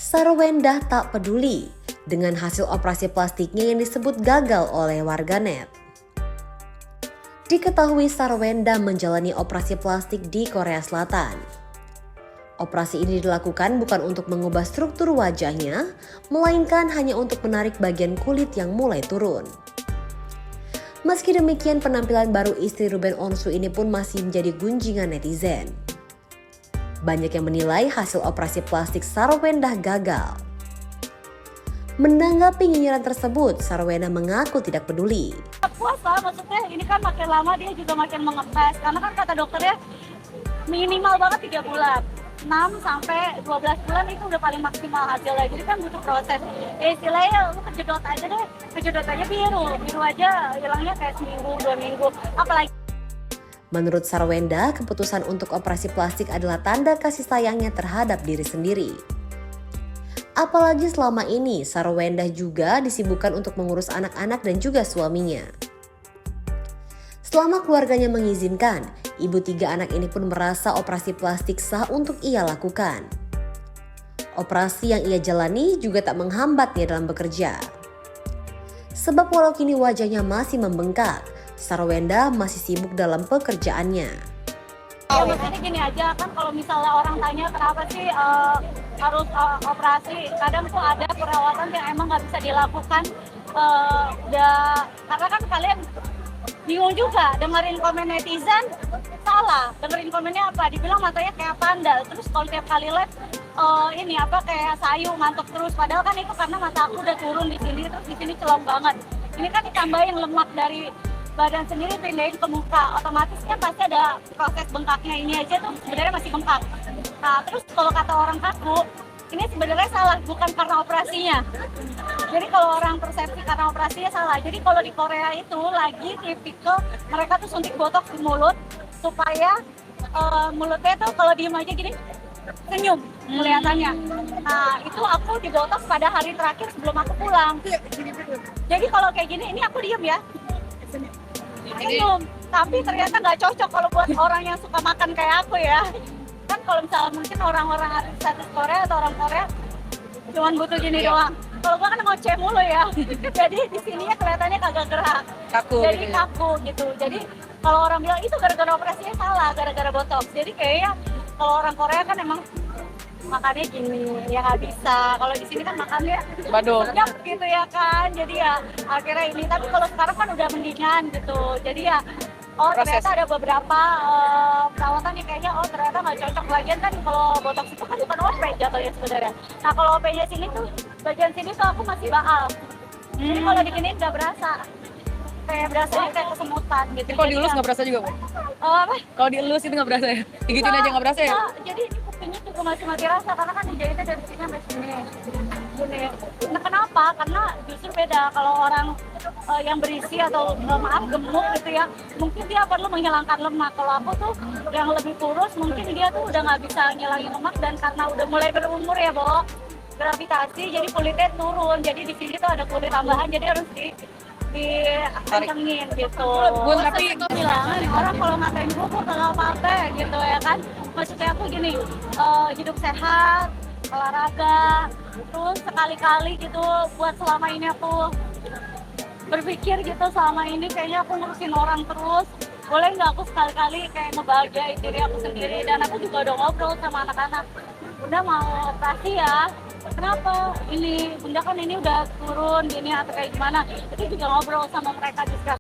Sarwendah tak peduli dengan hasil operasi plastiknya yang disebut gagal oleh warganet. Diketahui Sarwendah menjalani operasi plastik di Korea Selatan. Operasi ini dilakukan bukan untuk mengubah struktur wajahnya, melainkan hanya untuk menarik bagian kulit yang mulai turun. Meski demikian, penampilan baru istri Ruben Onsu ini pun masih menjadi gunjingan netizen. Banyak yang menilai hasil operasi plastik Sarwendah gagal. Menanggapi nyinyiran tersebut, Sarwendah mengaku tidak peduli. Puasa, maksudnya ini kan makin lama dia juga makin mengepes. Karena kan kata dokternya minimal banget 3 bulan. 6 sampai 12 bulan itu udah paling maksimal hasilnya. Jadi kan butuh proses. Ya istilahnya lu kejedot aja deh. Kejedot aja biru. Biru aja hilangnya kayak seminggu, 2 minggu. Apalagi Menurut Sarwendah, keputusan untuk operasi plastik adalah tanda kasih sayangnya terhadap diri sendiri. Apalagi selama ini Sarwendah juga disibukkan untuk mengurus anak-anak dan juga suaminya. Selama keluarganya mengizinkan, ibu 3 anak ini pun merasa operasi plastik sah untuk ia lakukan. Operasi yang ia jalani juga tak menghambatnya dalam bekerja. Sebab walau kini wajahnya masih membengkak, Sarwendah masih sibuk dalam pekerjaannya. ya makanya gini aja kan kalau misalnya orang tanya kenapa sih harus operasi, kadang tuh ada perawatan yang emang nggak bisa dilakukan karena kan kalian bingung juga dengerin komen netizen, salah dengerin komennya apa, dibilang matanya kayak panda, terus kalau tiap kali live ini apa kayak sayu ngantuk terus, padahal kan itu karena mata aku udah turun di sini, terus di sini celong banget. Ini kan ditambahin lemak dari badan sendiri pindahin ke muka, otomatis kan pasti ada proses bengkaknya. Ini aja tuh sebenarnya masih bengkak. Nah terus kalau kata orang kaku, ini sebenarnya salah, bukan karena operasinya. Jadi kalau orang persepsi karena operasinya salah. Jadi kalau di Korea itu lagi tipikal mereka tuh suntik botox di mulut supaya mulutnya tuh kalau diem aja gini senyum kelihatannya. Nah itu aku di botox pada hari terakhir sebelum aku pulang. Jadi kalau kayak gini, ini aku diem ya. Senyum, tapi ternyata nggak cocok kalau buat orang yang suka makan kayak aku ya. Kan kalau misalnya mungkin orang-orang artis Korea atau orang Korea cuman butuh gini doang. Kalau gua kan ngoceh mulu ya, jadi di sininya kelihatannya kagak gerak, Kaku jadi gitu ya? kaku gitu. Jadi kalau orang bilang itu gara-gara operasinya salah, gara-gara botox. Jadi kayaknya kalau orang Korea kan emang makannya gini, ya nggak bisa. Kalau di sini kan makannya Badut. sedap gitu ya kan. Jadi ya akhirnya ini. Tapi kalau sekarang kan udah mendingan gitu. Jadi ya ternyata ada beberapa perawatan yang kayaknya ternyata nggak cocok. Lagian kan kalau botox itu kan bukan OP jatuhnya sebenarnya. Nah kalau OP-nya sini tuh bagian sini tuh aku masih baal. Jadi kalau diginiin nggak berasa. Kayak berasanya kayak kesemutan gitu. Kalau Jadi dielus ya- nggak berasa juga, Bu? apa? Kalau dielus itu nggak berasa ya? Digituin aja nggak berasa ya? Enggak, jadi ini kupingnya juga masih mati rasa karena kan dijahitnya dari sini sampai sini. Gini. Nah, kenapa? Karena justru beda kalau orang yang berisi atau maaf gemuk gitu ya, mungkin dia perlu menghilangkan lemak. Kalau aku tuh yang lebih kurus, mungkin dia tuh udah nggak bisa ngilangin lemak dan karena udah mulai berumur ya, Bo, gravitasi, jadi kulitnya turun. Jadi di sini tuh ada kulit tambahan, jadi harus dikencengin gitu. Bun, tapi itu bilang orang kalau ngatain gue kagak apa-apa gitu ya kan. Maksudnya aku gini, hidup sehat, olahraga, terus sekali-kali gitu buat selama ini aku berpikir gitu, selama ini kayaknya aku ngurusin orang terus, boleh nggak aku sekali-kali kayak ngebahagiain diri aku sendiri. Dan aku juga udah ngobrol sama anak-anak, udah mau operasi ya, kenapa ini bunda kan ini udah turun gini atau kayak gimana, itu juga ngobrol sama mereka juga.